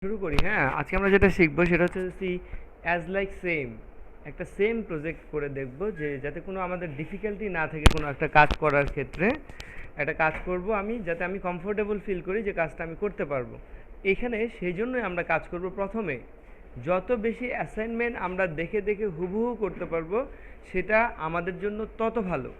শুরু করি। হ্যাঁ, আজকে আমরা যেটা শিখবো সেটা হচ্ছে সি অ্যাজ লাইক সেম, একটা সেম প্রজেক্ট করে দেখব যে যাতে কোনো আমাদের ডিফিকাল্টি না থাকে কোনো একটা কাজ করার ক্ষেত্রে। একটা কাজ করব আমি, যাতে আমি কমফোর্টেবল ফিল করি যে কাজটা আমি করতে পারবো। এখানে সেই জন্যই আমরা কাজ করব প্রথমে যত বেশি অ্যাসাইনমেন্ট আমরা দেখে দেখে হুবহু করতে পারবো সেটা আমাদের জন্য তত ভালো।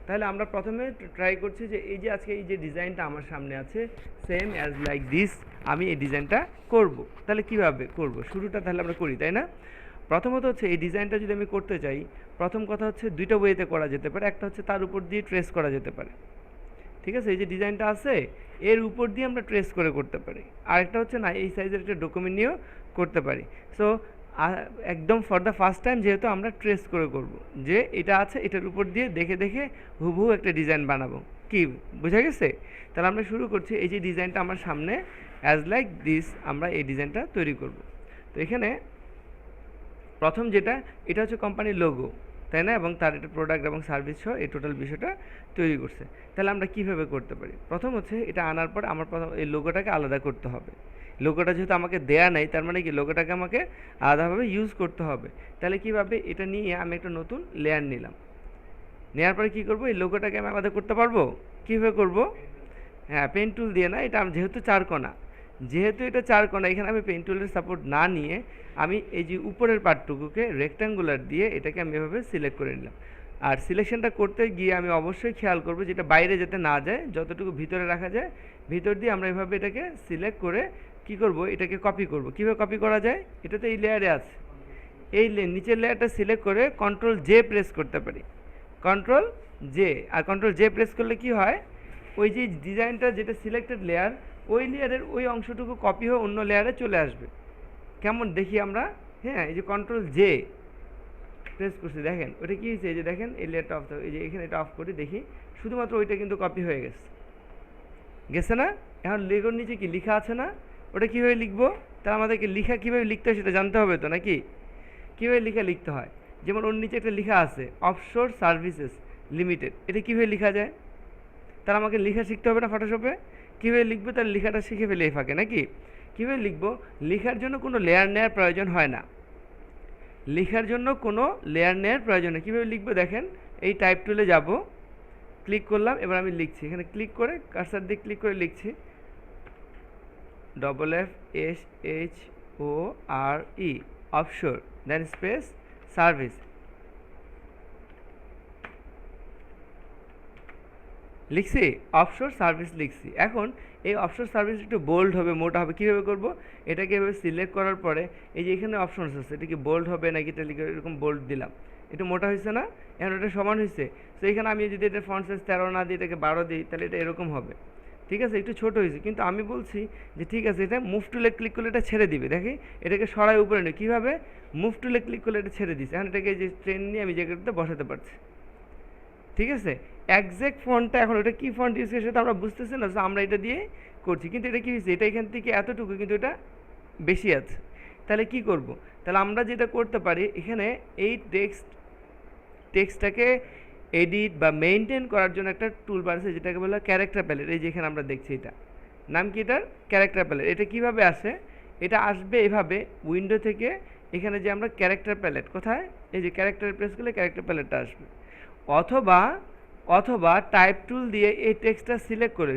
তাহলে আমরা প্রথমে ট্রাই করছি যে এই যে আজকে এই যে ডিজাইনটা আমার সামনে আছে সেম অ্যাজ লাইক দিস, আমি এই ডিজাইনটা করব। তাহলে কিভাবে করব, শুরুটা তাহলে আমরা করি, তাই না? প্রথমত হচ্ছে এই ডিজাইনটা যদি আমি করতে চাই, প্রথম কথা হচ্ছে দুইটা ওয়েতে করা যেতে পারে। একটা হচ্ছে তার উপর দিয়ে ট্রেস করা যেতে পারে, ঠিক আছে? এই যে ডিজাইনটা আছে এর উপর দিয়ে আমরা ট্রেস করে করতে পারি। আরেকটা হচ্ছে না, এই সাইজের একটা ডকুমেন্ট নিয়েও করতে পারি। সো একদম ফর দ্য ফার্স্ট টাইম যেহেতু আমরা ট্রেস করে করব, যে এটা আছে এটার উপর দিয়ে দেখে দেখে হুবহু একটা ডিজাইন বানাবো। কি বোঝা গেছে? তাহলে আমরা শুরু করছি। এই যে ডিজাইনটা আমার সামনে অ্যাজ লাইক দিস, আমরা এই ডিজাইনটা তৈরি করব। তো এখানে প্রথম যেটা, এটা হচ্ছে কোম্পানির লোগো, তাই না? এবং তার একটা প্রোডাক্ট এবং সার্ভিস সহ এই টোটাল বিষয়টা তৈরি করছে। তাহলে আমরা কীভাবে করতে পারি? প্রথম হচ্ছে এটা আনার পর আমার প্রথম এই লোগোটাকে আলাদা করতে হবে। লোগোটা যেহেতু আমাকে দেয়া নেই, তার মানে কি লোগোটাকে আমাকে আলাদাভাবে ইউজ করতে হবে। তাহলে কীভাবে? এটা নিয়ে আমি একটা নতুন লেয়ার নিলাম। নেওয়ার পরে কী করবো? এই লোগোটাকে আমি আলাদা করতে পারবো। কীভাবে করব? হ্যাঁ, পেন টুল দিয়ে না, এটা যেহেতু চারকোনা, যেহেতু এটা চারকোনা, এখানে আমি পেন টুলের সাপোর্ট না নিয়ে আমি এই যে উপরের পার্টটুকুকে রেক্ট্যাঙ্গুলার দিয়ে এটাকে আমি এভাবে সিলেক্ট করে নিলাম। আর সিলেকশনটা করতে গিয়ে আমি অবশ্যই খেয়াল করবো যেটা বাইরে যাতে না যায়, যতটুকু ভিতরে রাখা যায় ভিতর দিয়ে আমরা এভাবে এটাকে সিলেক্ট করে কি করব, এটাকে কপি করব। কীভাবে কপি করা যায়? এটা তো এই লেয়ারে আছে, এই নিচের লেয়ারটা সিলেক্ট করে কন্ট্রোল জে প্রেস করতে পারি। কন্ট্রোল জে, আর কন্ট্রোল জে প্রেস করলে কি হয়, ওই যে ডিজাইনটা যেটা সিলেক্টেড লেয়ার, ওই লেয়ারের ওই অংশটুকু কপি হয়ে অন্য লেয়ারে চলে আসবে। কেমন দেখি আমরা? হ্যাঁ, এই যে কন্ট্রোল জে প্রেস করছি, দেখেন ওটা কী হয়েছে? এই যে দেখেন এই লেয়ারটা অফ, এই যে এখানে এটা অফ করে দেখি, শুধুমাত্র ওইটা কিন্তু কপি হয়ে গেছে, গেছে না? এখন লেগোর নিচে কি লেখা আছে না? ওটা কীভাবে লিখবো? তা আমাদেরকে লেখা কীভাবে লিখতে হয় সেটা জানতে হবে তো, নাকি? কীভাবে লেখা লিখতে হয়? যেমন ওর নিচে একটা লেখা আছে অফশোর সার্ভিসেস লিমিটেড, এটা কীভাবে লেখা যায়? তাহলে আমাকে লেখা শিখতে হবে না ফটোশপে? কীভাবে লিখবো? তাহলে লেখাটা শিখে ফেলে এই ফাঁকে, নাকি? কীভাবে লিখবো? লেখার জন্য কোনো লেয়ার নেওয়ার প্রয়োজন হয় না, লেখার জন্য কোনো লেয়ার নেওয়ার প্রয়োজন নেই। কীভাবে লিখবো? দেখেন, এই টাইপ টুলে যাব, ক্লিক করলাম, এবার আমি লিখছি। এখানে ক্লিক করে কার্সার দিয়ে ক্লিক করে লিখছি FFSHORE অফশোর, দেন স্পেস সার্ভিস, লিখছি অফশোর সার্ভিস লিখছি। এখন এই অফশোর সার্ভিস একটু বোল্ড হবে, মোটা হবে। কীভাবে করব? এটাকে এভাবে সিলেক্ট করার পরে এই যে এখানে অপশনস আছে, এটা কি বোল্ড হবে নাকি এটা লিখে এরকম বোল্ড দিলাম, একটু মোটা হয়েছে না? এখন এটা সমান হয়েছে। তো এখানে আমি যদি এটা ফন্ট সাইজ 13 না দিই, এটাকে 12 দিই, তাহলে এটা এরকম হবে, ঠিক আছে? একটু ছোটো হয়েছে, কিন্তু আমি বলছি যে ঠিক আছে, এটা মুভ টুলে ক্লিক করলে এটা ছেড়ে দিবে। দেখি এটাকে সরাই উপরে নিই, কীভাবে? মুভ টুলে ক্লিক করলে এটা ছেড়ে দিচ্ছে। এখন এটাকে যে ট্রেন নিয়ে আমি জায়গাটাতে বসাতে পারছি, ঠিক আছে? একজ্যাক্ট ফন্টটা, এখন ওটা কী ফন্ট ইউজ করে সেটা আমরা বুঝতেছি না, তো আমরা এটা দিয়ে করছি। কিন্তু এটা কী হয়েছে, এটা এখান থেকে এতটুকু, কিন্তু এটা বেশি আছে। তাহলে কি করব? তাহলে আমরা যেটা করতে পারি, এখানে এই টেক্সটটাকে এডিট বা মেনটেন করার জন্য একটা টুলবার আছে যেটাকে বলা ক্যারেক্টার প্যালেট। এই যেখানে আমরা দেখছি, এটা নাম কি? এটার ক্যারেক্টার প্যালেট। এটা কিভাবে আসে? এটা আসবে এভাবে, উইন্ডো থেকে এখানে যে আমরা ক্যারেক্টার প্যালেট, কোথায়? এই যে ক্যারেক্টার প্রেস করলে ক্যারেক্টার প্যালেটটা আসবে। অথবা অথবা টাইপ টুল দিয়ে এই টেক্সটটা সিলেক্ট করে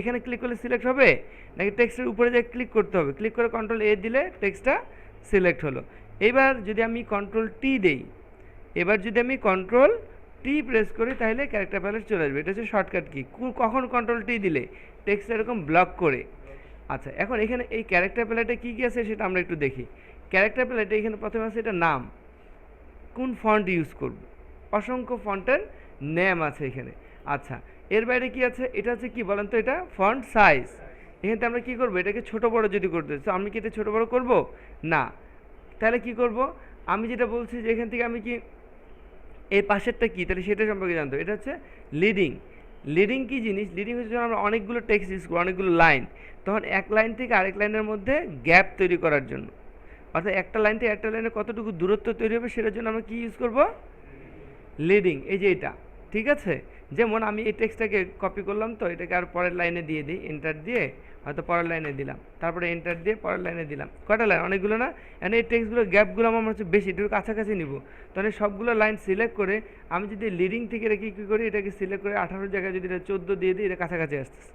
এখানে ক্লিক করলে সিলেক্ট হবে, নাকি টেক্সটের উপরে যে ক্লিক করতে হবে? ক্লিক করে কন্ট্রোল এ দিলে টেক্সটটা সিলেক্ট হলো। এবার যদি আমি কন্ট্রোল টি দেই, এবার যদি আমি কন্ট্রোল টি প্রেস করি, তাহলে ক্যারেক্টার প্যালেট চলে আসবে। এটা হচ্ছে শর্টকাট কি। কখন কন্ট্রোল টি দিলে? টেক্সট এরকম ব্লক করে। আচ্ছা, এখন এখানে এই ক্যারেক্টার প্যালেটে কী কী আছে সেটা আমরা একটু দেখি। ক্যারেক্টার প্যালেটে এখানে প্রথমে আছে এটা নাম, কোন ফন্ট ইউজ করব, অসংখ্য ফন্টের নেম আছে এখানে। আচ্ছা, এর বাইরে কি আছে? এটা হচ্ছে কি বলেন তো? এটা ফন্ট সাইজ। এখানে আমরা কি করব? এটাকে ছোট বড় যদি করতে চাই, আমি কি এটা ছোট বড় করব? না। তাহলে কি করব? আমি যেটা বলছি যে এখান থেকে আমি কি এই পাশেরটা কি, তাহলে সেটা সম্পর্কে জানতে হবে। এটা হচ্ছে লিডিং। লিডিং কি জিনিস? লিডিং হচ্ছে যখন আমরা অনেকগুলো টেক্সট ইউজ করবো, অনেকগুলো লাইন, তখন এক লাইন থেকে আরেক লাইনের মধ্যে গ্যাপ তৈরি করার জন্য, অর্থাৎ একটা লাইন থেকে একটা লাইনে কতটুকু দূরত্ব তৈরি হবে সেটার জন্য আমরা কি ইউজ করব? লিডিং। এই যে এটা, ঠিক আছে? যেমন আমি এই টেক্সটটাকে কপি করলাম, তো এটাকে আর পরের লাইনে দিয়ে দিই, এন্টার দিয়ে হয়তো পরের লাইনে দিলাম, তারপরে এন্টার দিয়ে পরের লাইনে দিলাম। কয়টা লাইন? অনেকগুলো না? এখানে এই টেক্সটগুলো গ্যাপগুলো আমার মনে হচ্ছে বেশি, একটু কাছাকাছি নিব। তাহলে সবগুলো লাইন সিলেক্ট করে আমি যদি লিডিং থেকে রেখে কী করি, এটাকে সিলেক্ট করে 18 জায়গায় যদি এটা 14 দিয়ে দিই, এটা কাছাকাছি আসতেছে।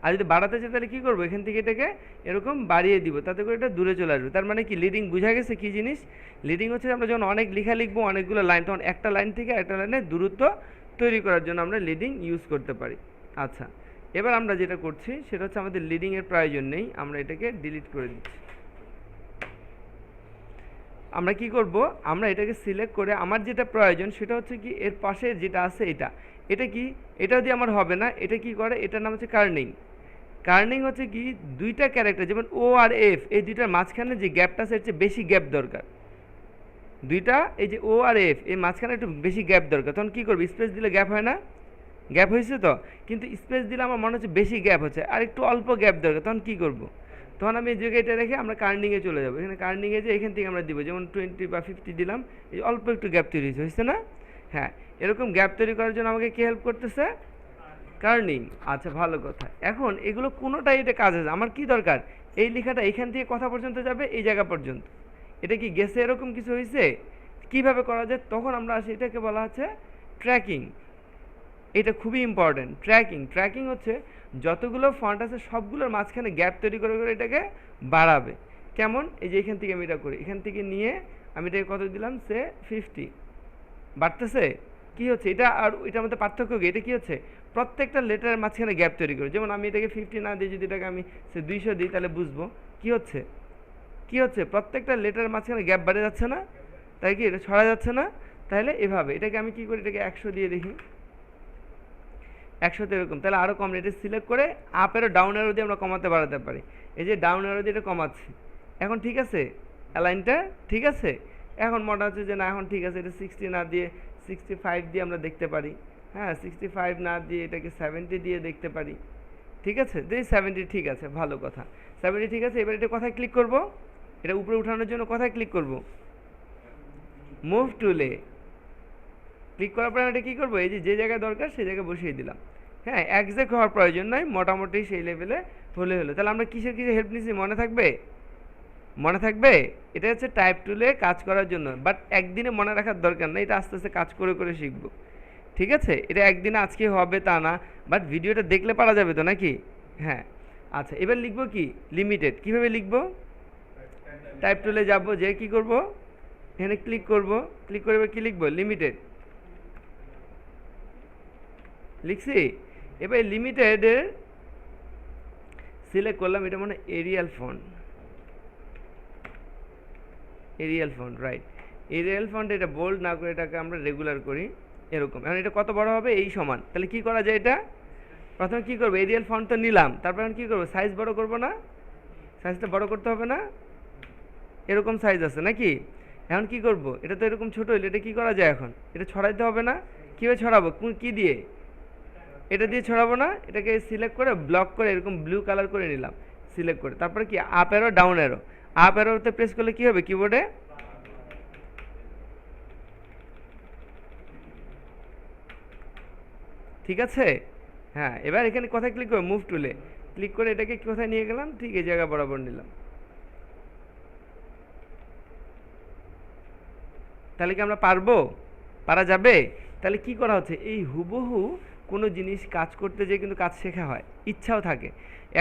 আর যদি বাড়াতে চাই তাহলে কী করবো, এখান থেকে এটাকে এরকম বাড়িয়ে দিব, তাতে করে এটা দূরে চলে আসবে। তার মানে কি লিডিং বোঝা গেছে কী জিনিস? লিডিং হচ্ছে আমরা যখন অনেক লেখা লিখবো, অনেকগুলো লাইন, তখন একটা লাইন থেকে একটা লাইনের দূরত্ব তৈরি করার জন্য আমরা লিডিং ইউজ করতে পারি। আচ্ছা, এবার আমরা যেটা করছি সেটা হচ্ছে আমাদের লিডিংয়ের প্রয়োজন নেই, আমরা এটাকে ডিলিট করে দিচ্ছি। আমরা কি করব, আমরা এটাকে সিলেক্ট করে আমার যেটা প্রয়োজন সেটা হচ্ছে কি এর পাশে যেটা আছে এটা, এটা কি, এটা দিয়ে আমার হবে না, এটা কি করে, এটার নাম হচ্ছে কার্নিং। কার্নিং হচ্ছে কি দুইটা ক্যারেক্টার যেমন ও আর এফ, এই দুইটার মাঝখানে যে গ্যাপটা আছে এর চেয়ে বেশি গ্যাপ দরকার। দুইটা এই যে ও আর এফ, এই মাঝখানে একটু বেশি গ্যাপ দরকার, তখন কী করবো, স্পেস দিলে গ্যাপ হয় না? গ্যাপ হয়েছে তো, কিন্তু স্পেস দিলে আমার মনে হচ্ছে বেশি গ্যাপ হচ্ছে, আর একটু অল্প গ্যাপ দরকার, তখন কী করবো, তখন আমি এই জায়গাটা রেখে আমরা কার্নিংয়ে চলে যাবো। এখানে কার্নিংয়ে যে এখান থেকে আমরা দিব, যেমন 20 বা 50 দিলাম, এই অল্প একটু গ্যাপ তৈরি হয়েছে না? হ্যাঁ, এরকম গ্যাপ তৈরি করার জন্য আমাকে কে হেল্প করতেছে? কার্নিং। আচ্ছা, ভালো কথা। এখন এগুলো কোনোটাই এটা কাজ আছে, আমার কি দরকার, এই লেখাটা এখান থেকে কথা পর্যন্ত যাবে এই জায়গা পর্যন্ত, এটা কি গেছে এরকম কিছু হয়েছে? কিভাবে করা যায়, তখন আমরা আসি, এটাকে বলা হচ্ছে ট্র্যাকিং। এটা খুবই ইম্পর্টেন্ট। ট্র্যাকিং হচ্ছে যতগুলো ফন্ট আছে সবগুলোর মাঝখানে গ্যাপ তৈরি করে করে এটাকে বাড়াবে। কেমন, এই যে এখান থেকে আমি এটা করি, এখান থেকে নিয়ে আমি এটাকে কত দিলাম, সে 50, বাড়তেছে। কি হচ্ছে এটা, আর এটার মধ্যে পার্থক্য কি, এটা কি হচ্ছে প্রত্যেকটা লেটারের মাঝখানে গ্যাপ তৈরি করে। যেমন আমি এটাকে 50 না দিয়ে যদি এটাকে আমি সে 200 দিই, তাহলে বুঝবো কি হচ্ছে, কি হচ্ছে প্রত্যেকটা লেটারের মাঝখানে গ্যাপ বাড়ে যাচ্ছে না, তাই কি এটা ছড়া যাচ্ছে না? তাহলে এভাবে এটাকে আমি কি করি, এটাকে 100 দিয়ে দেখি, 100তে এরকম, তাহলে আরও কম, এটা সিলেক্ট করে আপ এরো ডাউন এরো দিয়ে আমরা কমাতে বাড়াতে পারি। এই যে ডাউন এরো দিয়ে এটা কমাচ্ছি, এখন ঠিক আছে, অ্যালাইনটা ঠিক আছে। এখন মনে হচ্ছে যে না, এখন ঠিক আছে, এটা 60 না দিয়ে 65 দিয়ে আমরা দেখতে পারি। হ্যাঁ, 65 না দিয়ে এটাকে 70 দিয়ে দেখতে পারি। ঠিক আছে, দেখি 70 ঠিক আছে, ভালো কথা, 70 ঠিক আছে। এবার এটা কোথায় ক্লিক করব, এটা উপরে উঠানোর জন্য কোথায় ক্লিক করব, মুভ টুলে ক্লিক করার পরে এটা কী করবো, এই যে যে জায়গায় দরকার সেই জায়গায় বসিয়ে দিলাম। হ্যাঁ, একজ্যাক্ট হওয়ার প্রয়োজন নয়, মোটামুটি সেই লেভেলে হলে হলো। তাহলে আমরা কিসের হেল্প নিচ্ছি, মনে থাকবে? মনে থাকবে? এটা হচ্ছে টাইপ টুলে কাজ করার জন্য, বাট একদিনে মনে রাখার দরকার নেই, এটা আস্তে আস্তে কাজ করে করে শিখবো। ঠিক আছে, এটা একদিনে আজকে হবে তা না, বাট ভিডিওটা দেখলে পারা যাবে তো নাকি? হ্যাঁ। আচ্ছা, এবার লিখবো কি, লিমিটেড। কীভাবে লিখবো, টাইপ টুলে যাবো, যে কী করবো, এখানে ক্লিক করব, ক্লিক করে এবার কী লিখবো, লিমিটেড লিখছি। এবার লিমিটেডের সিলেক্ট করলাম, এটা মানে Arial font, right. Arial font, এটা বোল্ড না করে এটাকে আমরা রেগুলার করি এরকম। এখন এটা কত বড় হবে, এই সমান। তাহলে কি করা যায়, এটা প্রথমে কি করবো, এরিয়াল ফন্ট তো নিলাম, তারপর এখন কী করবো, সাইজ বড় করব না, সাইজটা বড় করতে হবে না, এরকম সাইজ আছে নাকি? এখন কি করব, এটা তো এরকম ছোট হইলে এটা কি করা যায়, এখন এটা ছড়াইতে হবে না। কীভাবে ছড়াবো, কি দিয়ে, এটা দিয়ে ছড়াবো না, এটাকে সিলেক্ট করে ব্লক করে এরকম ব্লু কালার করে নিলাম, সিলেক্ট করে। তারপরে কি up arrow down arrow, up অ্যারোতে প্রেস করলে কি হবে কিবোর্ডে, ঠিক আছে। হ্যাঁ, এবার এখানে কোথায় ক্লিক করবো, মুভ টুলে ক্লিক করে এটাকে কোথায় নিয়ে গেলাম, ঠিক এই জায়গা বরাবর নিলাম। তাহলে কি আমরা পারবো, পারা যাবে? তাহলে কি করা হচ্ছে, এই হুবহু কোনো জিনিস কাজ করতে যেয়ে কিন্তু কাজ শেখা হয়, ইচ্ছাও থাকে।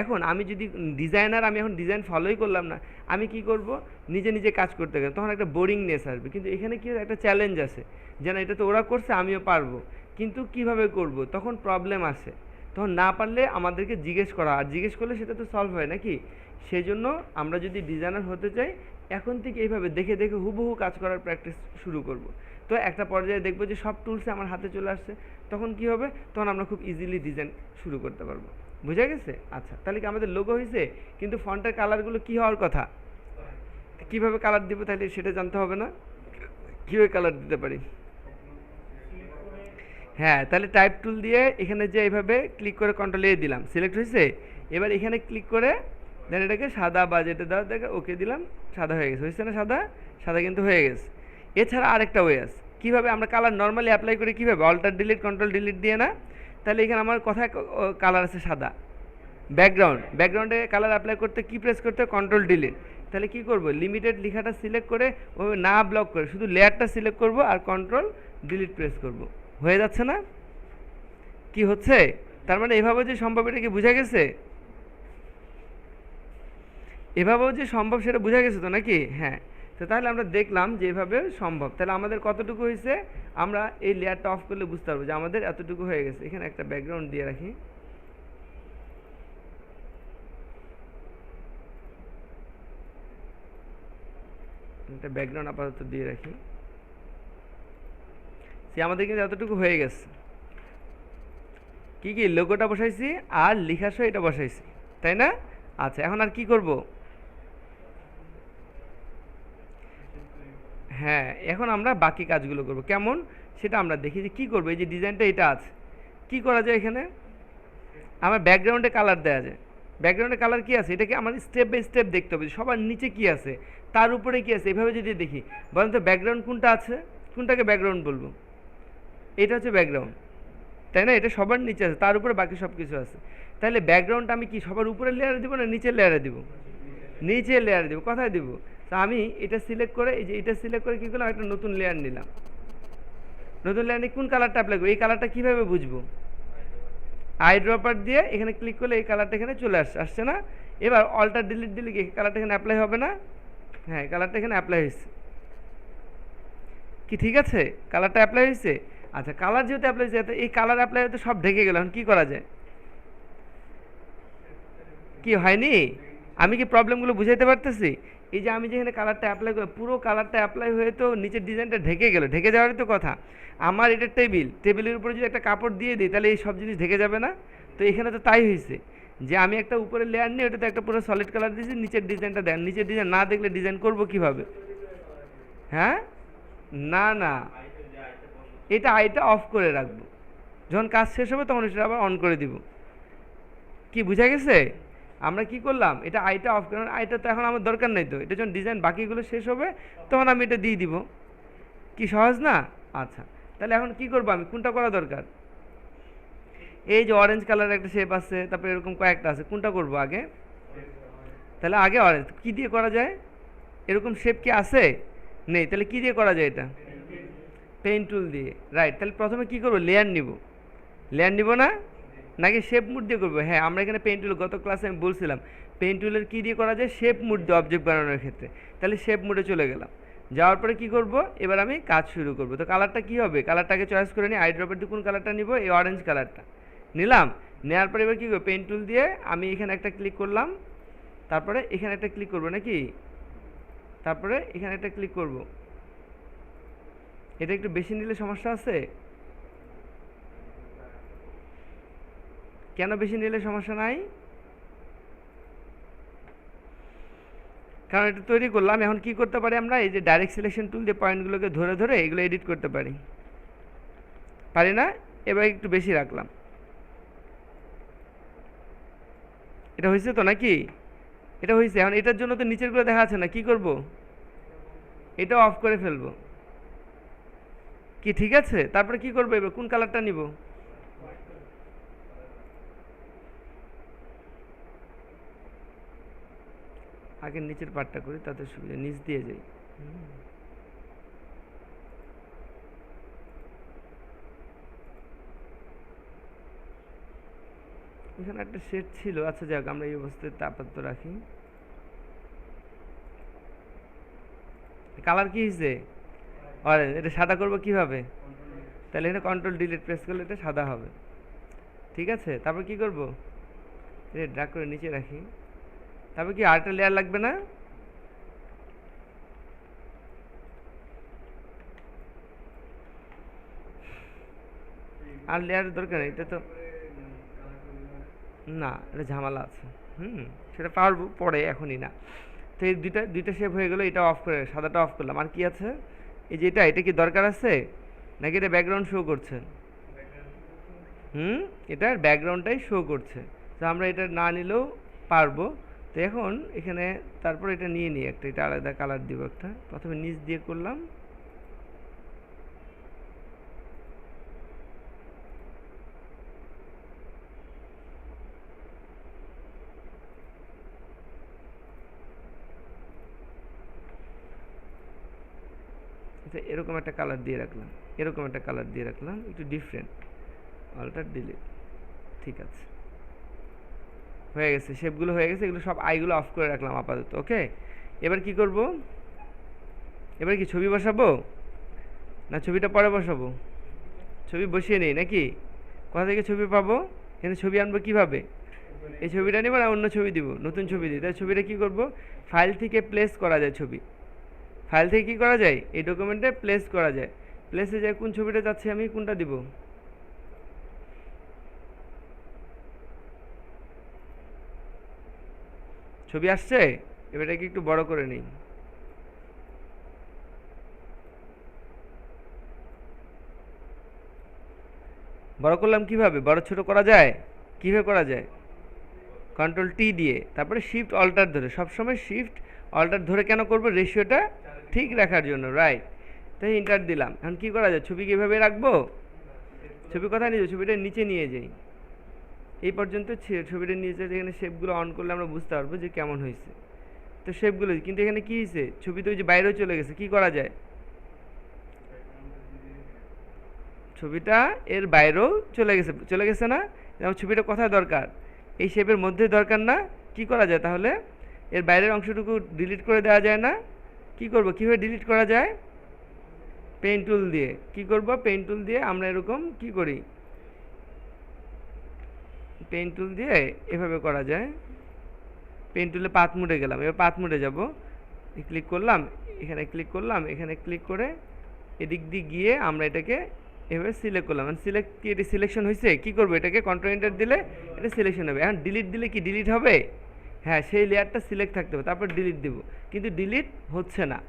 এখন আমি যদি ডিজাইনার, আমি এখন ডিজাইন ফলোই করলাম না, আমি কি করব, নিজে নিজে কাজ করতে গেলে তখন একটা বোরিংনেস আসবে। কিন্তু এখানে কি একটা চ্যালেঞ্জ আছে, যেন এটা তো ওরা করছে আমিও পারবো, কিন্তু কিভাবে করব, তখন প্রবলেম আসে। তখন না পারলে আমাদেরকে জিজ্ঞেস করা, আর জিজ্ঞেস করলে সেটা তো সলভ হয় নাকি। সেই জন্য আমরা যদি ডিজাইনার হতে চাই, এখন থেকে এইভাবে দেখে দেখে হুবহু কাজ করার প্র্যাকটিস শুরু করব। তো একটা পর্যায়ে দেখবো যে সব টুলসে আমার হাতে চলে আসছে, তখন কি হবে, তখন আমরা খুব ইজিলি ডিজাইন শুরু করতে পারবো। বুঝা গেছে? আচ্ছা, তাহলে কি আমাদের লোগো হয়েছে, কিন্তু ফন্টের কালারগুলো কি হওয়ার কথা, কিভাবে কালার দিব, তাহলে সেটা জানতে হবে না, কীভাবে কালার দিতে পারি। হ্যাঁ, তাহলে টাইপ টুল দিয়ে এখানে যে এইভাবে ক্লিক করে কন্ট্রোল এ দিলাম, সিলেক্ট হয়েছে। এবার এখানে ক্লিক করে দেন এটাকে সাদা বা যেটা দেওয়া দেখে ওকে দিলাম, সাদা হয়ে গেছে, হয়েছে না, সাদা সাদা কিন্তু হয়ে গেছে। এছাড়া আরেকটা ওয়ে আছে, কীভাবে আমরা কালার নর্মালি অ্যাপ্লাই করি, কীভাবে অল্টার ডিলিট কন্ট্রোল ডিলিট দিয়ে না। তাহলে এখানে আমার কোথায় কালার আছে, সাদা, ব্যাকগ্রাউন্ডে কালার অ্যাপ্লাই করতে কি প্রেস করতে, কন্ট্রোল ডিলিট। তাহলে কি করব, লিমিটেড লেখাটা সিলেক্ট করে ও না ব্লক করে শুধু লেয়ারটা সিলেক্ট করব আর কন্ট্রোল ডিলিট প্রেস করব, হয়ে যাচ্ছে না? কি হচ্ছে? তার মানে এভাবে যে সম্ভব, এটা কি বোঝা গেছে? এভাবেও যে সম্ভব সেটা বোঝা গেছে তো নাকি? হ্যাঁ। তো তাহলে আমরা দেখলাম যে এভাবে সম্ভব। তাহলে আমাদের কতটুকু হয়েছে, আমরা এই লেয়ারটা অফ করলে বুঝতে পারবো যে আমাদের এতটুকু হয়ে গেছে। এখানে একটা ব্যাকগ্রাউন্ড দিয়ে রাখি। একটা ব্যাকগ্রাউন্ড আপাতত দিয়ে রাখি। সে আমাদের কিন্তু এতটুকু হয়ে গেছে। কি কি লোগোটা বসাইছি আর লেখা সহ এটা বসাইছি, তাই না? আচ্ছা, এখন আর কি করব? হ্যাঁ, এখন আমরা বাকি কাজগুলো করব। কেমন সেটা আমরা দেখি যে কী করবো। এই যে ডিজাইনটা এটা আছে, কি করা যায় এখানে? আমার ব্যাকগ্রাউন্ডে কালার দেওয়া যায়। ব্যাকগ্রাউন্ডে কালার কি আছে, এটাকে আমার স্টেপ বাই স্টেপ দেখতে হবে। সবার নিচে কি আছে, তার উপরে কি আছে, এভাবে যদি দেখি, বলেন তো ব্যাকগ্রাউন্ড কোনটা আছে, কোনটাকে ব্যাকগ্রাউন্ড বলবো? এটা হচ্ছে ব্যাকগ্রাউন্ড, তাই না? এটা সবার নিচে আছে, তার উপরে বাকি সব কিছু আছে। তাহলে ব্যাকগ্রাউন্ডটা আমি কি সবার উপরে লেয়ারে দিব না নিচের লেয়ারে দিব? নিচের লেয়ারে দিব। কোথায় দিব? তো আমি এটা সিলেক্ট করে, এই যে এটা সিলেক্ট করে কী করলাম, একটা নতুন লেয়ার নিলাম। নতুন লেয়ার নিয়ে কোন কালারটা অ্যাপ্লাই করবো, এই কালারটা কীভাবে বুঝবো? আই ড্রপার দিয়ে এখানে ক্লিক করলে এই কালারটা এখানে চলে আসছে না? এবার অল্টার ডিলিট দিলে কি কালারটা এখানে অ্যাপ্লাই হবে না? হ্যাঁ, কালারটা এখানে অ্যাপ্লাই হয়েছে। কি ঠিক আছে? কালারটা অ্যাপ্লাই হয়েছে। আচ্ছা, কালার যেহেতু অ্যাপ্লাই হয়েছে, এই কালার অ্যাপ্লাই হতে সব ঢেকে গেল। এখন কী করা যায়? কি হয়নি? আমি কি প্রবলেমগুলো বুঝাইতে পারতেছি? এই যে আমি যেখানে কালারটা অ্যাপ্লাই করি, পুরো কালারটা অ্যাপ্লাই হয়ে তো নিচের ডিজাইনটা ঢেকে গেল, ঢেকে যাওয়ারই তো কথা। আমার এটা টেবিলের উপরে যদি একটা কাপড় দিয়ে দিই, তাহলে এই সব জিনিস ঢেকে যাবে না? তো এখানে তো তাই হয়েছে যে আমি একটা উপরে লেয়ার নিয়ে ওটাতে একটা পুরো সলিড কালার দিয়েছি, নিচের ডিজাইনটা দেন। নিচের ডিজাইন না দেখলে ডিজাইন করব কিভাবে? হ্যাঁ, না না, এটা আইটা অফ করে রাখবো। যখন কাজ শেষ হবে তখন সেটা আবার অন করে দিব। কি বুঝা গেছে? আমরা কি করলাম, এটা আইটা অফ করলাম। আইটা তো এখন আমার দরকার নেই, তো এটা যখন ডিজাইন বাকিগুলো শেষ হবে তখন আমি এটা দিয়ে দিব। কি সহজ না? আচ্ছা, তাহলে এখন কি করবো, আমি কোনটা করা দরকার? এই যে অরেঞ্জ কালারের একটা শেপ আছে, তারপরে এরকম কয়েকটা আছে, কোনটা করব আগে? তাহলে আগে অরেঞ্জ। কি দিয়ে করা যায়? এরকম শেপ কি আছে? নেই। তাহলে কি দিয়ে করা যায় এটা? পেইন্ট টুল দিয়ে, রাইট। তাহলে প্রথমে কি করব, লেয়ার নিব। লেয়ার নিব না, নাকি শেপ মুড দিয়ে করবো? হ্যাঁ, আমরা এখানে পেইন্ট টুল, গত ক্লাসে আমি বলছিলাম পেইন্ট টুলের কী দিয়ে করা যায়, শেপ মুড দিয়ে অবজেক্ট বানানোর ক্ষেত্রে। তাহলে শেপ মুডে চলে গেলাম। যাওয়ার পরে কি করব, এবার আমি কাজ শুরু করব। তো কালারটা কি হবে, কালারটাকে চয়েস করে নিই। আই ড্রপের দিয়ে কোন কালারটা নিব, এই অরেঞ্জ কালারটা নিলাম। নেওয়ার পরে এবার কী করবো, পেইন্ট টুল দিয়ে আমি এখানে একটা ক্লিক করলাম, তারপরে এখানে একটা ক্লিক করব নাকি, তারপরে এখানে একটা ক্লিক করব। এটা একটু বেশি নিলে সমস্যা আছে? কেন বেশি নিলে সমস্যা নাই? কারণ এটা তৈরি করলাম। এখন কি করতে পারি আমরা, এই যে ডাইরেক্ট সিলেকশন টুল দিয়ে পয়েন্টগুলোকে ধরে ধরে এগুলো এডিট করতে পারি, পারি না? এবার একটু বেশি রাখলাম। এটা হয়েছে তো নাকি? এটা হয়েছে। এখন এটার জন্য তো নিচেরগুলো দেখা যাচ্ছে না, কি করব? এটা অফ করে ফেলবো। কি ঠিক আছে? তারপরে কি করবো, এবার কোন কালারটা নিব? আগে নিচের পার্টটা করি, তাতে সুবিধা, নিচ দিয়ে যাই। এখানে একটা শেড ছিল। আচ্ছা যাক, আমরা এই অবস্থায় আপাতত রাখি। কালার কি হয়েছে? অরেঞ্জ। এটা সাদা করব কিভাবে? তাহলে এখানে কন্ট্রোল ডিলিট প্রেস করলে এটা সাদা হবে। ঠিক আছে, তারপর কি করব, এটা ড্র্যাগ করে নিচে রাখি। তারপর কি আরেকটা লেয়ার লাগবে না? আর লেয়ারের দরকার নেই, এটা তো না, এটা ঝামেলা আছে। সেটা পারবো পরে, এখনই না। তো এই দুইটা দুইটা শেপ হয়ে গেলো। এটা অফ করে সাদাটা অফ করলাম। আর কি আছে, এই যে এটা কি দরকার আছে নাকি এটা ব্যাকগ্রাউন্ড শো করছে? এটার ব্যাকগ্রাউন্ডটাই শো করছে। তো আমরা এটা না নিলেও পারবো। তো এখন এখানে তারপর এটা নিয়ে নিই একটা, এটা আলাদা কালার দিব একটা। প্রথমে নিচ দিয়ে করলাম, আচ্ছা এরকম একটা কালার দিয়ে রাখলাম, এরকম একটা কালার দিয়ে রাখলাম, একটু ডিফারেন্ট, অল্টার ডিলিট। ঠিক আছে, হয়ে গেছে, শেপগুলো হয়ে গেছে, এগুলো সব আইগুলো অফ করে রাখলাম আপাতত। ওকে, এবার কি করব, এবার কি ছবি বসাবো না ছবিটা পরে বসাবো? ছবি বসিয়ে নেই নাকি? কোথা থেকে ছবি পাবো? এখানে ছবি আনবো কিভাবে? এই ছবিটা নিব না অন্য ছবি দিব? নতুন ছবি দিই। তাই ছবিটা কি করব, ফাইল থেকে প্লেস করা যায় ছবি। ফাইল থেকে কি করা যায়, এই ডকুমেন্টে প্লেস করা যায়। প্লেসে যায় কোন ছবিটা চাচ্ছি আমি, কোনটা দিব? ছবি আসছে, এবারটাকে একটু বড় করে নিই। বড় করলাম কিভাবে, বড় ছোট করা যায় কিভাবে করা যায়? কন্ট্রোল টি দিয়ে, তারপরে শিফট অল্টার ধরে, সবসময় শিফট অল্টার ধরে কেন করব, রেশিওটা ঠিক রাখার জন্য, রাইট। তাই ইন্টার দিলাম। এখন কি করা যায়, ছবি কিভাবে রাখবো, ছবি কোথায় নিয়ে যাবো, ছবিটা নিচে নিয়ে যাই। এই পর্যন্ত ছবিটা নিচে, যেখানে শেপগুলো অন করলে আমরা বুঝতে পারবো যে কেমন হয়েছে। তো শেপগুলো কিন্তু এখানে কি হয়েছে, ছবি তো ওই যে বাইরেও চলে গেছে, কি করা যায়, ছবিটা এর বাইরেও চলে গেছে না? যেমন ছবিটা কোথায় দরকার, এই শেপের মধ্যে দরকার না? কি করা যায় তাহলে, এর বাইরের অংশটুকু ডিলিট করে দেওয়া যায় না? কি করব, কীভাবে ডিলিট করা যায়? পেন টুল দিয়ে। কি করব, পেন টুল দিয়ে আমরা এরকম কি করি, পেন টুল দিয়ে এভাবে করা যায়। পেন টুলে পাথ মুডে গেলাম, এবার পাথ মুডে যাব, ক্লিক করলাম, এখানে ক্লিক করলাম, এখানে ক্লিক করে এদিক দিয়ে গিয়ে আমরা এটাকে এভাবে সিলেক্ট করলাম। সিলেক্ট কি, এটি সিলেকশন হয়েছে? কি করব, এটাকে কন্ট্রোল এন্টার দিলে এটা সিলেকশন হবে। এখন ডিলিট দিলে কি ডিলিট হবে? হ্যাঁ, সেই লেয়ারটা সিলেক্ট থাকতে হবে, তারপর ডিলিট দেব, কিন্তু ডিলিট হচ্ছে না।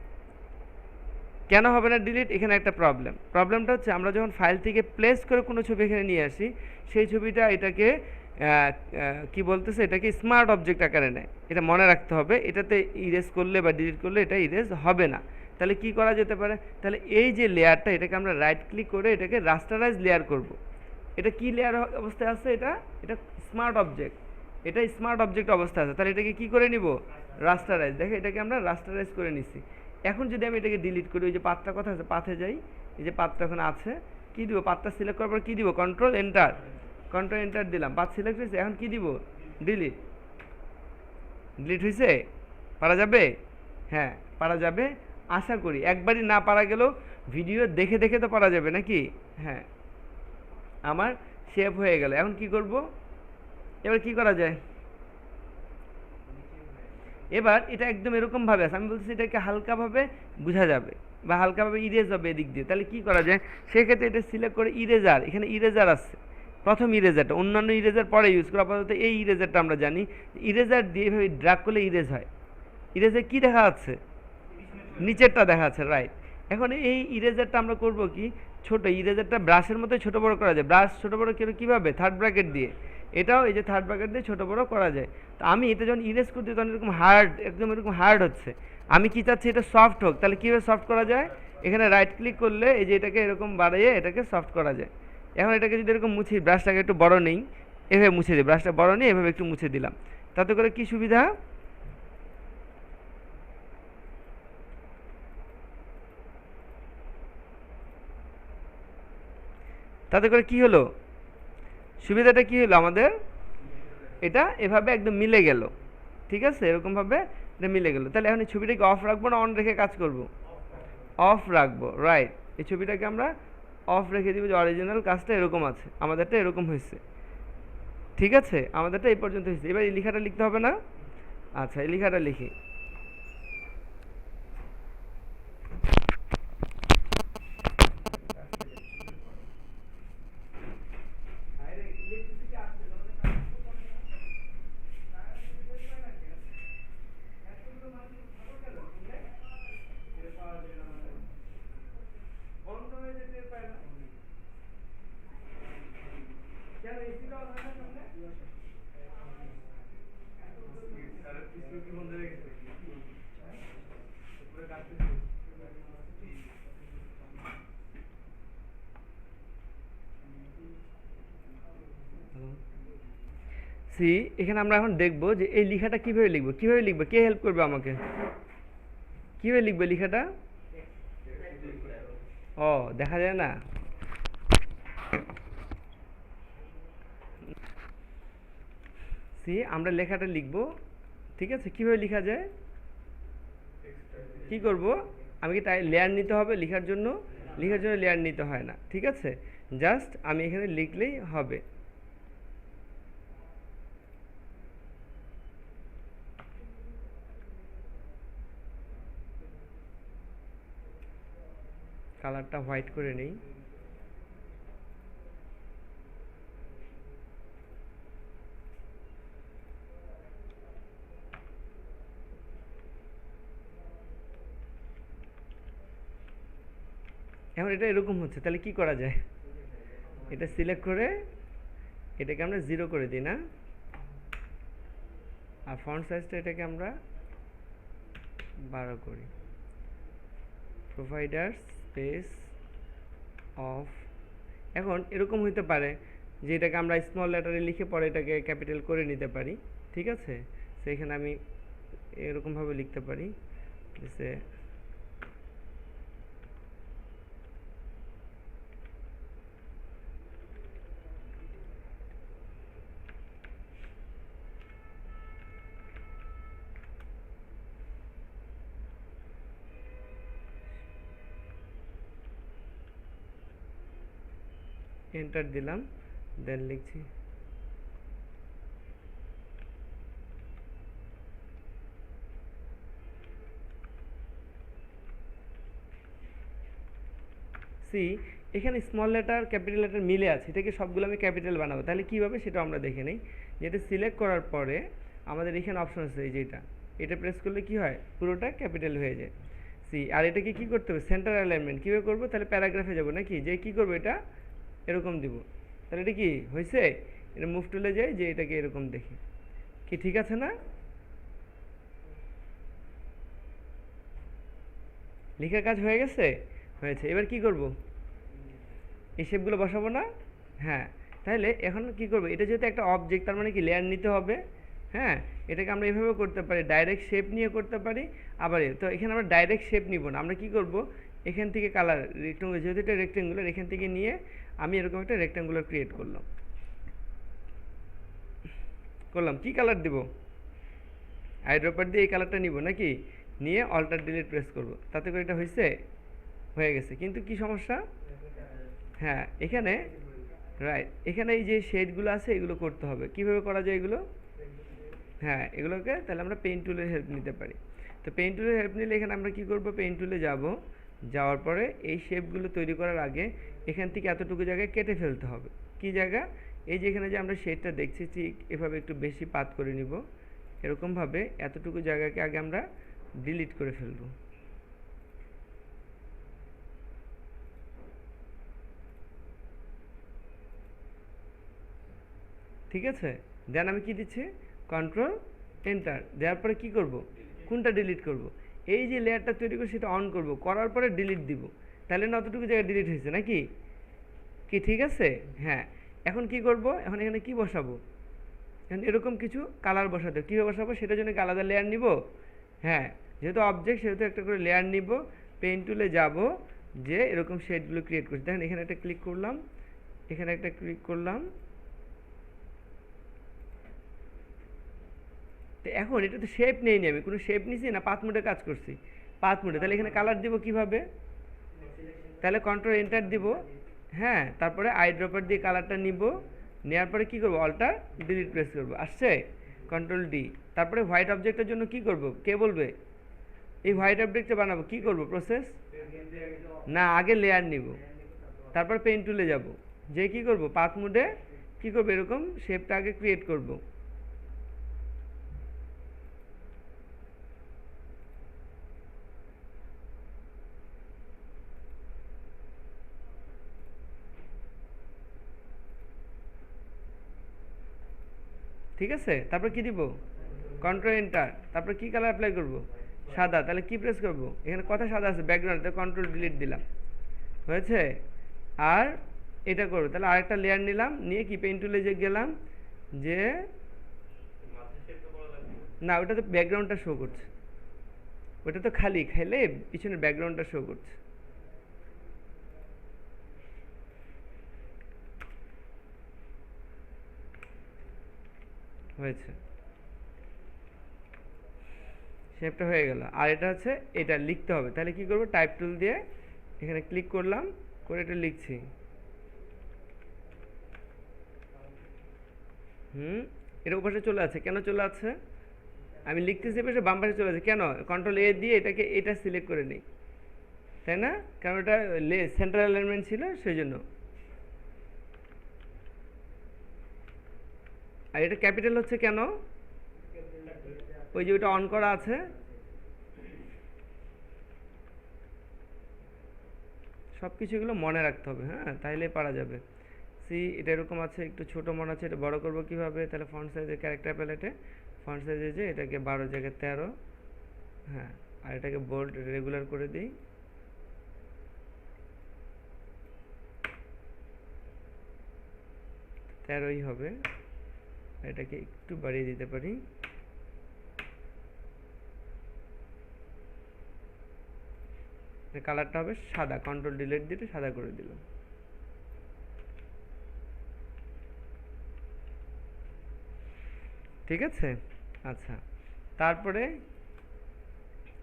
কেন হবে না ডিলিট? এখানে একটা প্রবলেমটা হচ্ছে আমরা যখন ফাইল থেকে প্লেস করে কোনো ছবি এখানে নিয়ে আসি, সেই ছবিটা এটাকে কি বলতেছে, এটাকে স্মার্ট অবজেক্ট আকারে নেয়। এটা মনে রাখতে হবে, এটাতে ইরেজ করলে বা ডিলিট করলে এটা ইরেজ হবে না। তাহলে কি করা যেতে পারে, তাহলে এই যে লেয়ারটা, এটাকে আমরা রাইট ক্লিক করে এটাকে রাস্টারাইজ লেয়ার করব। এটা কি লেয়ার অবস্থায় আছে, এটা এটা স্মার্ট অবজেক্ট, এটা স্মার্ট অবজেক্ট অবস্থায় আছে। তাহলে এটাকে কি করে নিব, রাস্টারাইজ। দেখো এটাকে আমরা রাস্টারাইজ করে নিছি। এখন যদি আমি এটাকে ডিলিট করি, ওই যে পাতটা কথা আছে, পাথে যাই, এই যে পাতটা এখন আছে, কি দিব, পাতটা সিলেক্ট করার পর কি দিব, কন্ট্রোল এন্টার, কন্ট্রোল এন্টার দিলাম, পাত সিলেক্ট হয়েছে। এখন কি দিব, ডিলিট। ডিলিট হয়েছে, পারা যাবে? হ্যাঁ পারা যাবে, আশা করি। একবারই না পারা গেলেও ভিডিও দেখে দেখে তো পারা যাবে নাকি? হ্যাঁ, আমার শেপ হয়ে গেল। এখন কি করব, এবার কি করা যায়, এবার এটা একদম এরকমভাবে আছে, আমি বলছি এটাকে হালকাভাবে বোঝা যাবে বা হালকাভাবে ইরেজ হবে এদিক দিয়ে। তাহলে কি করা যায়, সেক্ষেত্রে এটা সিলেক্ট করে ইরেজার, এখানে ইরেজার আছে, প্রথম ইরেজারটা, অন্যান্য ইরেজার পরে ইউজ করা, আপাতত এই ইরেজারটা আমরা জানি। ইরেজার দিয়ে এভাবে ড্রাগ করলে ইরেজ হয়। ইরেজার কি দেখা যাচ্ছে, নিচেরটা দেখা যাচ্ছে, রাইট। এখন এই ইরেজারটা আমরা করব কি, ছোট ইরেজারটা ব্রাশের মতো ছোট বড় করা যায়। ব্রাশ ছোট বড় কীভাবে, থার্ড ব্র্যাকেট দিয়ে। এটাও এই যে থার্ড ব্র্যাকেট দিয়ে ছোট বড় করা যায়। তো আমি এটা যখন ইরেজ করতে, তখন এরকম হার্ড, একদম এরকম হার্ড হচ্ছে। আমি কি চাচ্ছি, এটা সফট হোক। তাহলে কীভাবে সফট করা যায়, এখানে রাইট ক্লিক করলে এই যে এটাকে এরকম বাড়িয়ে এটাকে সফট করা যায়। এখন এটাকে যদি এরকম মুছি, ব্রাশটাকে একটু বড় নেই, এভাবে মুছে দিই, ব্রাশটা বড় নিয়ে এভাবে একটু মুছে দিলাম। তাতে করে কি সুবিধা, তাতে করে কি হলো, সুবিধাটা কি হলো আমাদের, এটা এভাবে একদম মিলে গেল। ঠিক আছে, এরকমভাবে এটা মিলে গেল। তাহলে এখন এই ছবিটাকে অফ রাখবো না অন রেখে কাজ করব, অফ রাখবো, রাইট। এই ছবিটাকে আমরা অফ রেখে দিব, যে অরিজিনাল কাজটা এরকম আছে, আমাদেরটা এরকম হয়েছে। ঠিক আছে, আমাদেরটা এই পর্যন্ত হয়েছে। এবার এই লেখাটা লিখতে হবে না? আচ্ছা, এই লেখাটা লিখি। সি, এখানে আমরা এখন দেখব যে এই লেখাটা কিভাবে লিখবো, কে হেল্প করবে আমাকে, কিভাবে লিখবে লেখাটা? ও দেখা যায় না। সি আমরা লেখাটা লিখব, ঠিক আছে? কিভাবে লেখা যায়, কি করব, আমি কি লেয়ার নিতে হবে লেখার জন্য? লেখার জন্য লেয়ার নিতে হয় না, ঠিক আছে? জাস্ট আমি এখানে লিখলেই হবে। কালারটা হোয়াইট করে নেই। এখন এটা এরকম হচ্ছে, তাহলে কি করা যায়? এটা সিলেক্ট করে এটাকে আমরা 0 করে দিই না, আর ফন্ট সাইজটা এটাকে আমরা 12 করি। Provider space of. এখন এরকম হইতে পারে যে এটাকে আমরা স্মল লেটারে লিখে পরে এটাকে ক্যাপিটাল করে নিতে পারি, ঠিক আছে? সেখানে আমি এরকমভাবে লিখতে পারি যে এন্টার দিলাম, দেন লিখছি সি। এখানে স্মল লেটার ক্যাপিটাল লেটার মিলে আছে, এটাকে সবগুলো আমি ক্যাপিটাল বানাবো, তাহলে কীভাবে সেটা আমরা দেখে নিই। যেটা সিলেক্ট করার পরে আমাদের এখানে অপশন আছে, এই যেটা, এটা প্রেস করলে কি হয়, পুরোটা ক্যাপিটাল হয়ে যায়। সি আর এটাকে কি করতে হবে, সেন্টার অ্যালাইনমেন্ট কীভাবে করবো, তাহলে প্যারাগ্রাফে যাবো নাকি, যে কী করবো, এটা এরকম দিব, তাহলে এটা কি হয়েছে, এটা মুভ টুলে যায় যে এটাকে এরকম দেখি, কি ঠিক আছে না? লেখার কাজ হয়ে গেছে, হয়েছে। এবার কি করব, এই শেপগুলো বসাবো না? হ্যাঁ, তাহলে এখন কি করব, এটা যেহেতু একটা অবজেক্ট, তার মানে কি লেয়ার নিতে হবে। হ্যাঁ, এটাকে আমরা এভাবে করতে পারি, ডাইরেক্ট শেপ নিয়ে করতে পারি। আবার তো এখানে আমরা ডাইরেক্ট শেপ নিব না, আমরা কি করব, এখান থেকে কালার রেক্ট্যাঙ্গুলার, যেহেতু এটা রেক্ট্যাঙ্গুলার, এখান থেকে নিয়ে আমি এরকম একটা রেক্ট্যাঙ্গুলার ক্রিয়েট করলাম। কি কালার দিব, আইড্রপার দিয়ে এই কালারটা নিব নাকি, নিয়ে অল্টার ডিলিট প্রেস করব, তাতে করে এটা হয়েছে, হয়ে গেছে। কিন্তু কি সমস্যা, হ্যাঁ এখানে রাইট, এখানে এই যে শেডগুলো আছে এগুলো করতে হবে। কিভাবে করা যায় এগুলো, হ্যাঁ এগুলোকে তাহলে আমরা পেইন্ট টুলের হেল্প নিতে পারি। তো পেইন্ট টুলের হেল্প নিলে এখানে আমরা কি করব, পেইন্ট টুলে যাব, যাওয়ার পরে এই শেপগুলো তৈরি করার আগে এখান থেকে এতটুকু জায়গায় কেটে ফেলতে হবে। কি জায়গা, এই যে এখানে যে আমরা শেডটা দেখছি ঠিক এভাবে একটু বেশি পাত করে নিব, এরকমভাবে এতটুকু জায়গাকে আগে আমরা ডিলিট করে ফেলব। ঠিক আছে, দেন আমি কি দিচ্ছি, কন্ট্রোল এন্টার দেওয়ার পরে কি করব, কোনটা ডিলিট করব, এই যে লেয়ারটা তৈরি করে সেটা অন করব, করার পরে ডিলিট দিব, তাহলে না অতটুকু জায়গায় ডিলিট হয়েছে নাকি, কি ঠিক আছে? হ্যাঁ, এখন কি করব, এখন এখানে কি বসাবো, এখন এরকম কিছু কালার বসাতে, কীভাবে বসাবো, সেটার জন্য কি আলাদা লেয়ার নিব? হ্যাঁ, যেহেতু অবজেক্ট সেহেতু একটা করে লেয়ার নিব, পেইন্ট টুলে যাব, যে এরকম শেডগুলো ক্রিয়েট করছি। দেখেন এখানে একটা ক্লিক করলাম, এখানে একটা ক্লিক করলাম, তো এখন এটা তো শেপ নেইনি, আমি কোনো শেপ নিছি না, পাথ মোডে কাজ করছি, পাথ মোডে। তাহলে এখানে কালার দিব কিভাবে, তাহলে কন্ট্রোল এন্টার দিব, হ্যাঁ তারপরে আই ড্রপার দিয়ে কালারটা নিব, নেওয়ার পরে কি করব, অল্টার ডিলিট প্রেস করব, আসছে, কন্ট্রোল ডি। তারপরে হোয়াইট অবজেক্টের জন্য কি করব, কে বলবে, এই হোয়াইট অবজেক্টটা বানাবো, কি করব প্রসেস, না আগে লেয়ার নিব, তারপর পেইন্ট টুলে যাব, যে কি করব, পাথ মোডে কি করব, এরকম শেপটা আগে ক্রিয়েট করব। ঠিক আছে, তারপর কি দিব, কন্ট্রোল এন্টার, তারপর কি কালার অ্যাপ্লাই করব, সাদা, তাহলে কি প্রেস করব, এখানে কথা সাদা আছে ব্যাকগ্রাউন্ড, তাহলে কন্ট্রোল ডিলিট দিলাম, হয়েছে। আর এটা করবো, তাহলে আরেকটা লেয়ার নিলাম, নিয়ে কি পেইন্ট টুলে যে গেলাম, যে না ওটা তো ব্যাকগ্রাউন্ডটা শো করছে, ওটা তো খালি খেলে পিছনের ব্যাকগ্রাউন্ডটা শো করছে, হয়েছে, শেপটা হয়ে গেল। আর এটা হচ্ছে এটা লিখতে হবে, তাহলে কি করব, টাইপ টুল দিয়ে এখানে ক্লিক করলাম, করে এটা লিখছি। এটা ওপাশে চলে আছে, কেন চলে আছে, আমি লিখতেছি পাশে বাম পাশে চলে আছে কেন, কন্ট্রোল এ দিয়ে এটাকে এটা সিলেক্ট করে নিই, তাই না, কারণ এটা সেন্ট্রাল অ্যালাইনমেন্ট ছিল সেই জন্য। আর এটা ক্যাপিটাল হচ্ছে কেন, ওই যে ওটা অন করা আছে, সব কিছু এগুলো মনে রাখতে হবে, হ্যাঁ, তাইলে পারা যাবে। সি এটা এরকম আছে, একটু ছোট মনে আছে, এটা বড় করব কিভাবে, তাহলে ফন্ট সাইজের ক্যারেক্টার প্যালেটে ফন্ট সাইজে যে এটাকে 12 জায়গায় 13, হ্যাঁ, আর এটাকে বোল্ড রেগুলার করে দিই, 13ই হবে। এটাকে একটু বাড়িয়ে দিতে পারি, কালারটা হবে সাদা, কন্ট্রোল ডিলিট দিয়ে সাদা করে দিলাম। ঠিক আছে, আচ্ছা, তারপরে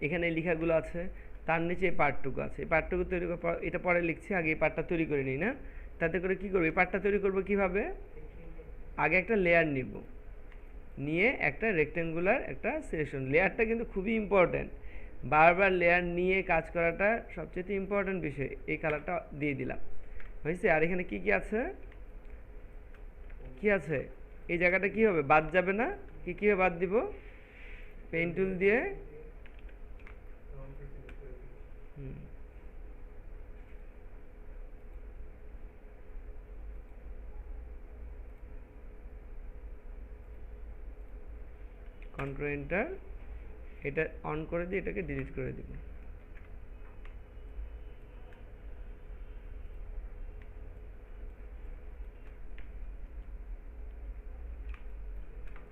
এখানে লেখাগুলো আছে, তার নিচে এই পার্টটুকু আছে, এই পার্টটুকু তৈরি করার, এটা পরে লিখছি, আগে এই পার্টটা তৈরি করে নিই না, তাতে করে কি করবো, এই পার্টটা তৈরি করবো কিভাবে, আগে একটা লেয়ার নিব, নিয়ে একটা রেক্টেঙ্গুলার একটা সিলেকশন, লেয়ারটা কিন্তু খুবই ইম্পর্ট্যান্ট, বারবার লেয়ার নিয়ে কাজ করাটা সবচেয়ে ইম্পর্ট্যান্ট বিষয়। এই কালারটা দিয়ে দিলাম, হয়েছে। আর এখানে কি কি আছে, কি আছে, এই জায়গাটা কি হবে, বাদ যাবে না, কি কীভাবে বাদ দিব, পেন টুল দিয়ে, কন্ট্রোল এন্টার, এটা অন করে দিয়ে এটাকে ডিলিট করে দিব।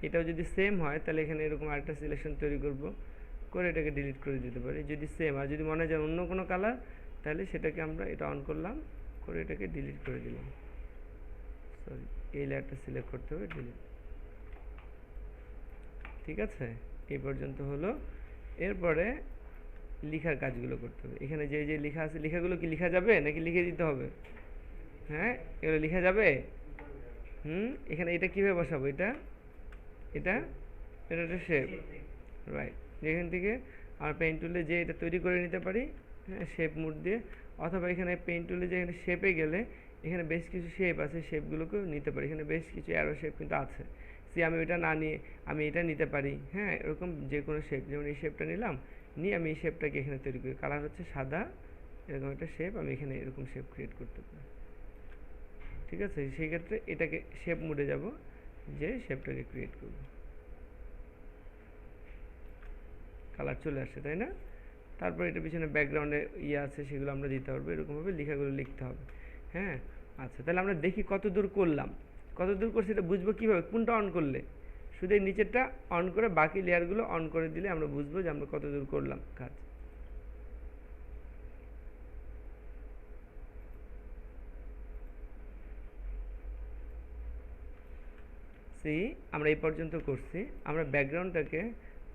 এটাও যদি সেম হয় তাহলে এখানে এরকম আরেকটা সিলেকশন তৈরি করব, করে এটাকে ডিলিট করে দিতে পারি যদি সেম। আর যদি মনে যায় অন্য কোনো কালার, তাহলে সেটাকে আমরা এটা অন করলাম, করে এটাকে ডিলিট করে দিলাম। সরি, এই লেয়ারটা সিলেক্ট করতে হবে, ডিলিট। ঠিক আছে, এই পর্যন্ত হলো। এরপরে লেখার কাজগুলো করতে হবে। এখানে যে যে লেখা আছে, লেখাগুলো কি লেখা যাবে নাকি লিখে দিতে হবে, হ্যাঁ, এগুলো লেখা যাবে। এখানে এটা কীভাবে বসাবো, এটা এটা এটা একটা শেপ, রাইট, যেখান থেকে আর পেইন টুলে যে এটা তৈরি করে নিতে পারি, হ্যাঁ, শেপ মুড দিয়ে, অথবা এখানে পেইন টুলে যে এখানে শেপে গেলে এখানে বেশ কিছু শেপ আছে, শেপগুলোকেও নিতে পারি, এখানে বেশ কিছু অ্যারো শেপ কিন্তু আছে। সি আমি এটা না নিয়ে আমি এটা নিতে পারি, হ্যাঁ, এরকম যে কোনো শেপ, যেমন এই শেপটা নিলাম, নিয়ে আমি এই শেপটাকে এখানে তৈরি করি, কালার হচ্ছে সাদা, এরকম একটা শেপ আমি এখানে এরকম শেপ ক্রিয়েট করতে পারি। ঠিক আছে, সেই ক্ষেত্রে এটাকে শেপ মুডে যাব, যে শেপটাকে ক্রিয়েট করব, কালার চলে আসছে, তাই না। তারপর এটা পিছনে ব্যাকগ্রাউন্ডে ইয়ে আছে, সেগুলো আমরা দিতে পারবো, এরকমভাবে লেখাগুলো লিখতে হবে, হ্যাঁ। আচ্ছা, তাহলে আমরা দেখি কত দূর করলাম, কত দূর করছি এটা বুঝবো কীভাবে, কোনটা অন করলে, শুধু এই নিচেরটা অন করে বাকি লেয়ারগুলো অন করে দিলে আমরা বুঝবো যে আমরা কত দূর করলাম কাজ। সি আমরা এই পর্যন্ত করছি, আমরা ব্যাকগ্রাউন্ডটাকে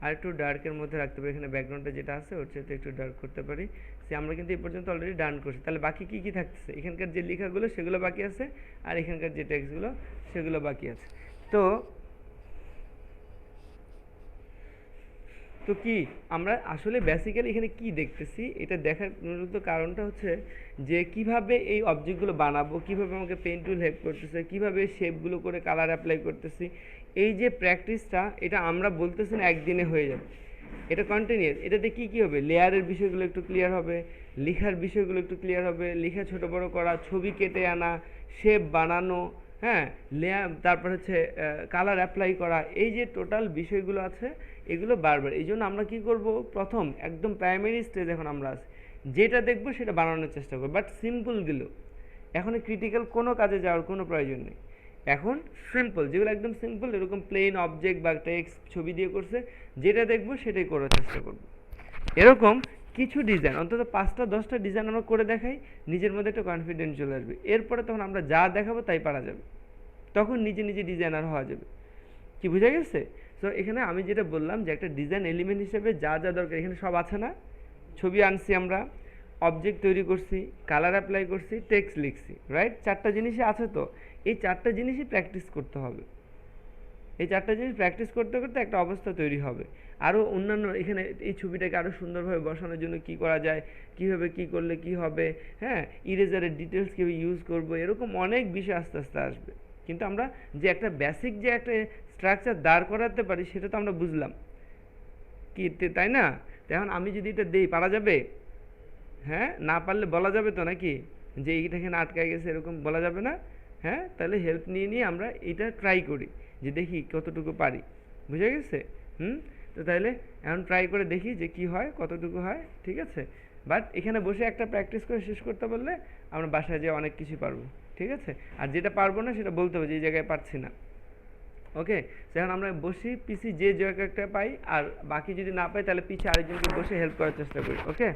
আর একটু ডার্কের মধ্যে রাখতে পারি, এখানে ব্যাকগ্রাউন্ডটা যেটা আছে ওর সাথে একটু ডার্ক করতে পারি। সে আমরা কিন্তু এই পর্যন্ত অলরেডি ডান করছি, তাহলে বাকি কী কী থাকতেছে, এখানকার যে লেখাগুলো সেগুলো বাকি আছে, আর এখানকার যে টেক্সটগুলো সেগুলো বাকি আছে। তো তো কি আমরা আসলে বেসিক্যালি এখানে কি দেখতেছি, এটা দেখার মূলত কারণটা হচ্ছে যে কিভাবে এই অবজেক্টগুলো বানাবো, কিভাবে আমাকে পেন টুল হেল্প করতেছে, কিভাবে শেপগুলো করে কালার অ্যাপ্লাই করতেছি, এই যে প্র্যাকটিসটা, এটা আমরা বলতেছি না একদিনে হয়ে যাবে, এটা কন্টিনিউয়াস। এটাতে কি কি হবে, লেয়ারের বিষয়গুলো একটু ক্লিয়ার হবে, লেখার বিষয়গুলো একটু ক্লিয়ার হবে, লেখা ছোট বড় করা, ছবি কেটে আনা, শেপ বানানো, হ্যাঁ, লেয়ার, তারপর হচ্ছে কালার অ্যাপ্লাই করা, এই যে টোটাল বিষয়গুলো আছে এগুলো বারবার। এই জন্য আমরা কী করব, প্রথম একদম প্রাইমারি স্টেজ এখন আমরা আছি, যেটা দেখবো সেটা বানানোর চেষ্টা করবো, বাট সিম্পলগুলো, এখন ক্রিটিক্যাল কোনো কাজে যাওয়ার কোনো প্রয়োজন নেই, এখন সিম্পল যেগুলো একদম সিম্পল, এরকম প্লেন অবজেক্ট বা টেক্সট ছবি দিয়ে করছে, যেটা দেখবো সেটাই করার চেষ্টা করবো। এরকম কিছু ডিজাইন, অন্তত 5টা 10টা ডিজাইন আমরা করে দেখাই, নিজের মধ্যে একটা কনফিডেন্স চলে আসবে, এরপরে তখন আমরা যা দেখাবো তাই পারা যাবে, তখন নিজে নিজে ডিজাইনার হওয়া যাবে। কি বোঝা গেছে? সো এখানে আমি যেটা বললাম যে একটা ডিজাইন এলিমেন্ট হিসেবে যা যা দরকার এখানে সব আছে না? ছবি আনছি আমরা, অবজেক্ট তৈরি করছি, কালার অ্যাপ্লাই করছি, টেক্সট লিখছি, রাইট? 4টা জিনিসই আছে তো। এই 4টা জিনিসই প্র্যাকটিস করতে হবে। এই 4টা জিনিস প্র্যাকটিস করতে করতে একটা অবস্থা তৈরি হবে। আরও অন্যান্য এখানে এই ছবিটাকে আরও সুন্দরভাবে বসানোর জন্য কি করা যায়, কীভাবে কী করলে কি হবে, হ্যাঁ, ইরেজারের ডিটেলস কীভাবে ইউজ করবো, এরকম অনেক বিষয় আস্তে আস্তে আসবে। কিন্তু আমরা যে একটা বেসিক যে একটা স্ট্রাকচার দাঁড় করাতে পারি সেটা তো আমরা বুঝলাম কি, তাই না? তো এখন আমি যদি এটা দেই, পারা যাবে? হ্যাঁ, না পারলে বলা যাবে তো নাকি, যে এইটা এখানে আটকায় গেছে, এরকম বলা যাবে না? হ্যাঁ, তাহলে হেল্প নিয়ে নিয়ে আমরা এটা ট্রাই করি, যে দেখি কতটুকু পারি। বুঝে গেছে? হুম। তো তাহলে এখন ট্রাই করে দেখি যে কি হয়, কতটুকু হয়, ঠিক আছে? বাট এখানে বসে একটা প্র্যাকটিস করে শেষ করতে পারলে আমরা বাসায় যেয়ে অনেক কিছু পারবো, ঠিক আছে? আর যেটা পারবো না সেটা বলতে হবে যে এই জায়গায় পারছি না। ওকে, এখন আমরা বসি পিসি যে জায়গাটা পাই, আর বাকি যদি না পাই তাহলে পিছে আরেকজনকে বসে হেল্প করার চেষ্টা করি। ওকে।